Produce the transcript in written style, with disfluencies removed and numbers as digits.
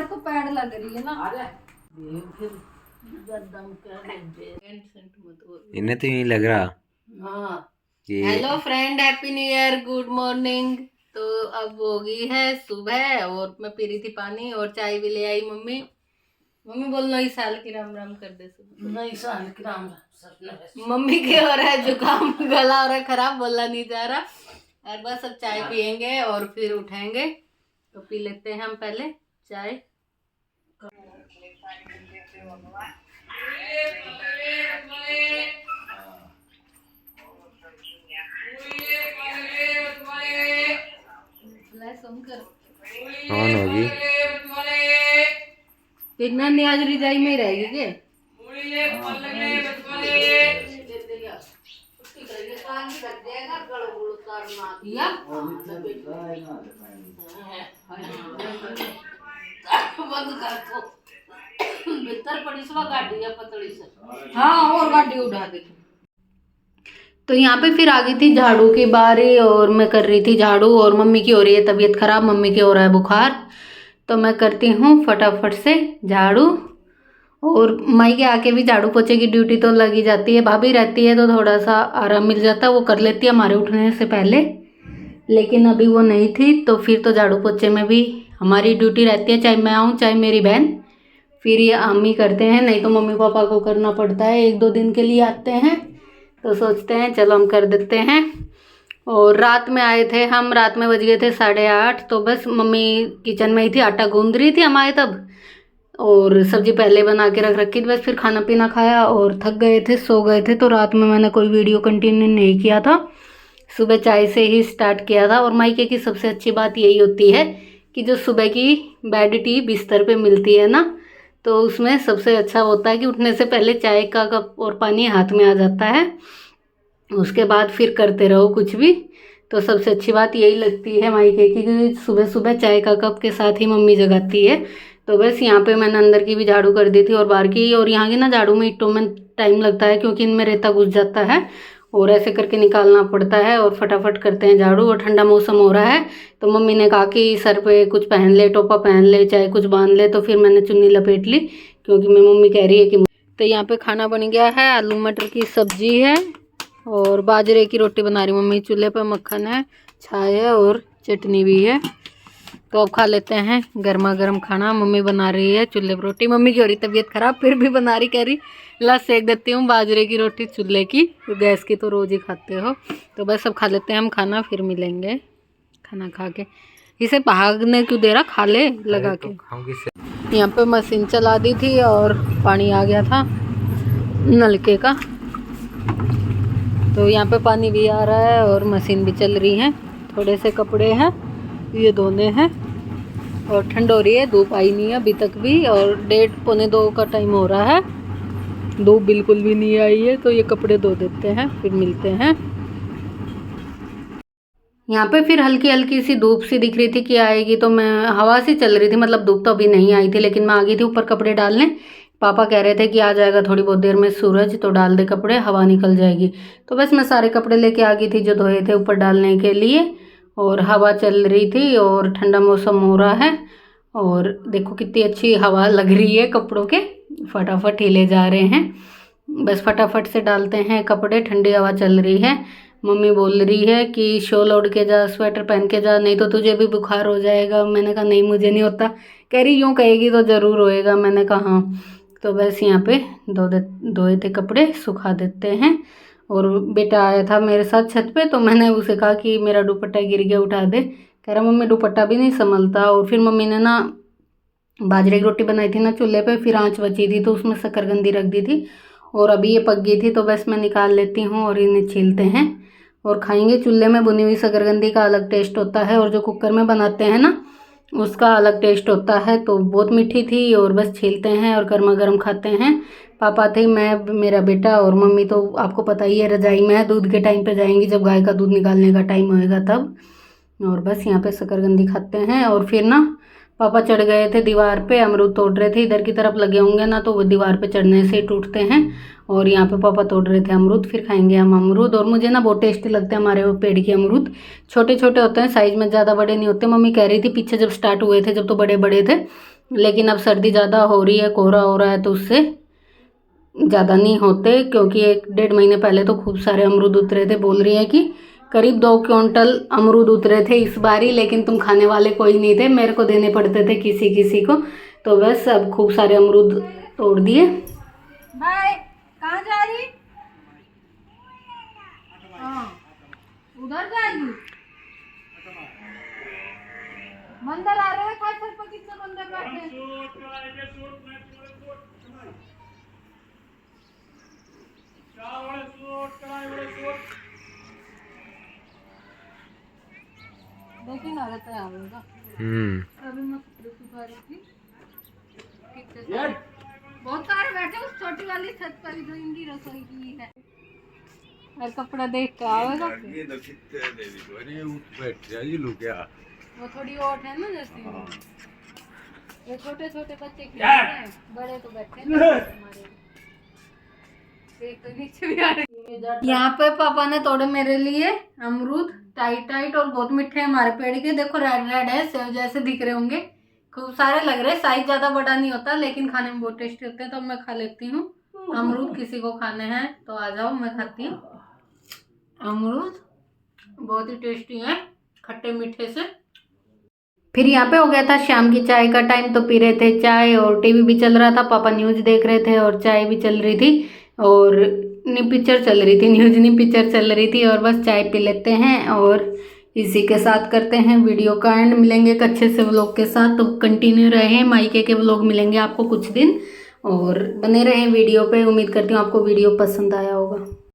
तो पैड लग रही है ना। इन्हें तो नहीं लग रहा। हाँ। ये hello friend, happy new year, good morning. तो अब हो गई है सुबह और मैं पी रही थी पानी और चाय भी ले आई मम्मी। मम्मी बोल नई साल की राम राम कर दे। नई साल की राम राम। मम्मी के हो रहा है जुकाम, गला हो रहा है खराब, बोलना नहीं जा रहा। और बस अब चाय पियेंगे और फिर उठेंगे। तो पी लेते हैं हम पहले चाय। ऑन होगी। इतना नहीं आज रिजाई में ही रहेगी के? हाँ और गाड़ी उठा दे। तो यहाँ पे फिर आ गई थी झाड़ू की बारी और मैं कर रही थी झाड़ू और मम्मी की हो रही है तबीयत खराब, मम्मी की हो रहा है बुखार। तो मैं करती हूँ फटाफट से झाड़ू। और माई के आके भी झाड़ू पोछे की ड्यूटी तो लगी जाती है। भाभी रहती है तो थोड़ा सा आराम मिल जाता है, वो कर लेती है हमारे उठने से पहले। लेकिन अभी वो नहीं थी तो फिर तो झाड़ू पोछे में भी हमारी ड्यूटी रहती है, चाहे मैं आऊँ चाहे मेरी बहन। फिर ये हम ही करते हैं, नहीं तो मम्मी पापा को करना पड़ता है। 1-2 दिन के लिए आते हैं तो सोचते हैं चलो हम कर देते हैं। और रात में आए थे हम, रात में बज गए थे 8:30। तो बस मम्मी किचन में ही थी, आटा गूंद रही थी हमारे तब, और सब्जी पहले बना के रख रखी थी। बस फिर खाना पीना खाया और थक गए थे, सो गए थे। तो रात में मैंने कोई वीडियो कंटिन्यू नहीं किया था, सुबह चाय से ही स्टार्ट किया था। और मायके की सबसे अच्छी बात यही होती है कि जो सुबह की बेड टी बिस्तर पे मिलती है ना, तो उसमें सबसे अच्छा होता है कि उठने से पहले चाय का कप और पानी हाथ में आ जाता है। उसके बाद फिर करते रहो कुछ भी। तो सबसे अच्छी बात यही लगती है मायके की कि सुबह सुबह चाय का कप के साथ ही मम्मी जगाती है। तो बस यहाँ पे मैंने अंदर की भी झाड़ू कर दी थी और बाहर की। और यहाँ की ना झाड़ू में ईंटों में टाइम लगता है क्योंकि इनमें रेता घुस जाता है और ऐसे करके निकालना पड़ता है। और फटाफट करते हैं झाड़ू। और ठंडा मौसम हो रहा है तो मम्मी ने कहा कि सर पे कुछ पहन ले, टोपा पहन ले, चाहे कुछ बांध ले। तो फिर मैंने चुन्नी लपेट ली क्योंकि मेरी मम्मी कह रही है कि। तो यहाँ पे खाना बन गया है, आलू मटर की सब्जी है और बाजरे की रोटी बना रही मम्मी। चूल्हे पर मक्खन है, छाछ है और चटनी भी है। तो अब खा लेते हैं गर्मा गर्म खाना। मम्मी बना रही है चूल्हे पर रोटी। मम्मी की हो रही तबीयत खराब, फिर भी बना रही, कह रही ला सेक देती हूँ बाजरे की रोटी चूल्हे की, तो गैस की तो रोज़ ही खाते हो। तो बस अब खा लेते हैं हम खाना, फिर मिलेंगे खाना खा के। इसे भागने क्यों दे रहा, खा ले लगा के। यहाँ पे मशीन चला दी थी और पानी आ गया था नलके का। तो यहाँ पे पानी भी आ रहा है और मशीन भी चल रही है। थोड़े से कपड़े हैं ये धोने हैं और ठंड हो रही है, धूप आई नहीं है अभी तक भी। और 1:30-1:45 का टाइम हो रहा है, धूप बिल्कुल भी नहीं आई है। तो ये कपड़े धो देते हैं फिर मिलते हैं। यहाँ पे फिर हल्की हल्की सी धूप सी दिख रही थी कि आएगी, तो मैं हवा सी चल रही थी, मतलब धूप तो अभी नहीं आई थी। लेकिन मैं आ गई थी ऊपर कपड़े डालने। पापा कह रहे थे कि आ जाएगा थोड़ी बहुत देर में सूरज, तो डाल दे कपड़े, हवा निकल जाएगी। तो बस मैं सारे कपड़े लेके आ गई थी जो धोए थे ऊपर डालने के लिए। और हवा चल रही थी और ठंडा मौसम हो रहा है। और देखो कितनी अच्छी हवा लग रही है कपड़ों के, फटाफट हिले जा रहे हैं। बस फटाफट से डालते हैं कपड़े, ठंडी हवा चल रही है। मम्मी बोल रही है कि शॉल ओढ़ के जा, स्वेटर पहन के जा, नहीं तो तुझे भी बुखार हो जाएगा। मैंने कहा नहीं मुझे नहीं होता। कह रही यूँ कहेगी तो ज़रूर होएगा। मैंने कहा हाँ। तो बस यहाँ पे धोए थे कपड़े, सुखा देते हैं। और बेटा आया था मेरे साथ छत पे, तो मैंने उसे कहा कि मेरा दुपट्टा गिर गया उठा दे। कह रहा मम्मी दुपट्टा भी नहीं संभलता। और फिर मम्मी ने ना बाजरे की रोटी बनाई थी ना चूल्हे पे, फिर आँच बची थी तो उसमें शकरकंदी रख दी थी और अभी ये पक गई थी। तो बस मैं निकाल लेती हूँ और इन्हें छीलते हैं और खाएंगे। चूल्हे में बुनी हुई शकरकंदी का अलग टेस्ट होता है और जो कुकर में बनाते हैं ना उसका अलग टेस्ट होता है। तो बहुत मीठी थी और बस छीलते हैं और गर्मा गर्म खाते हैं। पापा थे, मैं, मेरा बेटा और मम्मी तो आपको पता ही है रजाई में है। दूध के टाइम पे जाएंगी जब गाय का दूध निकालने का टाइम होएगा तब। और बस यहाँ पे शकरकंदी खाते हैं। और फिर ना पापा चढ़ गए थे दीवार पे, अमरूद तोड़ रहे थे। इधर की तरफ लगे होंगे ना तो वो दीवार पे चढ़ने से ही टूटते हैं। और यहाँ पे पापा तोड़ रहे थे अमरूद, फिर खाएंगे हम अमरूद। और मुझे ना बहुत टेस्टी लगते हैं हमारे वो पेड़ के अमरूद। छोटे छोटे होते हैं, साइज में ज़्यादा बड़े नहीं होते। मम्मी कह रही थी पीछे जब स्टार्ट हुए थे जब तो बड़े बड़े थे, लेकिन अब सर्दी ज़्यादा हो रही है, कोहरा हो रहा है, तो उससे ज़्यादा नहीं होते, क्योंकि 1-1.5 महीने पहले तो खूब सारे अमरूद उतरे थे। बोल रही है कि करीब 2 क्विंटल अमरूद उतरे थे इस बार ही, लेकिन तुम खाने वाले कोई नहीं थे, मेरे को देने पड़ते थे किसी किसी को, तो बस अब खूब सारे अमरूद तोड़ दिए। भाई कहाँ जा रही? हाँ उधर जाएगी। बंदर आ रहे हैं, खाए छत पर कितने बंदर बैठे हैं। देखिए ना रहता है आवेगा। अभी मैं कपड़े सुखा रही थी, कितने सारे बहुत सारे बैठे उस छोटी वाली छत पर, जो इनकी रसोई की है। और कपड़ा देख के आवेगा। वो थोड़ी ओट है ना जैसी, ये छोटे छोटे बच्चे खेल रहे हैं, बड़े तो बैठे हैं हमारे। एक तो नीचे भी आ रही है। यहाँ पे पापा ने तोड़े मेरे लिए अमरूद, टाइट टाइट और बहुत मीठे हैं हमारे पेड़ के। देखो रेड रेड है, सेव जैसे दिख रहे होंगे, खूब सारे लग रहे हैं। साइज ज्यादा बड़ा नहीं होता, लेकिन खाने में बहुत टेस्टी होते हैं, तो मैं खा लेती हूँ अमरूद। किसी को खाने हैं तो आ जाओ, मैं खाती हूँ अमरूद, बहुत ही टेस्टी है, खट्टे मीठे से। फिर यहाँ पे हो गया था शाम की चाय का टाइम, तो पी रहे थे चाय और टीवी भी चल रहा था। पापा न्यूज़ देख रहे थे और चाय भी चल रही थी, और नहीं पिक्चर चल रही थी, न्यूज़ नहीं पिक्चर चल रही थी। और बस चाय पी लेते हैं और इसी के साथ करते हैं वीडियो का एंड। मिलेंगे एक अच्छे से व्लॉग के साथ, तो कंटिन्यू रहे, मायके के व्लॉग मिलेंगे आपको कुछ दिन, और बने रहें वीडियो पे। उम्मीद करती हूँ आपको वीडियो पसंद आया होगा।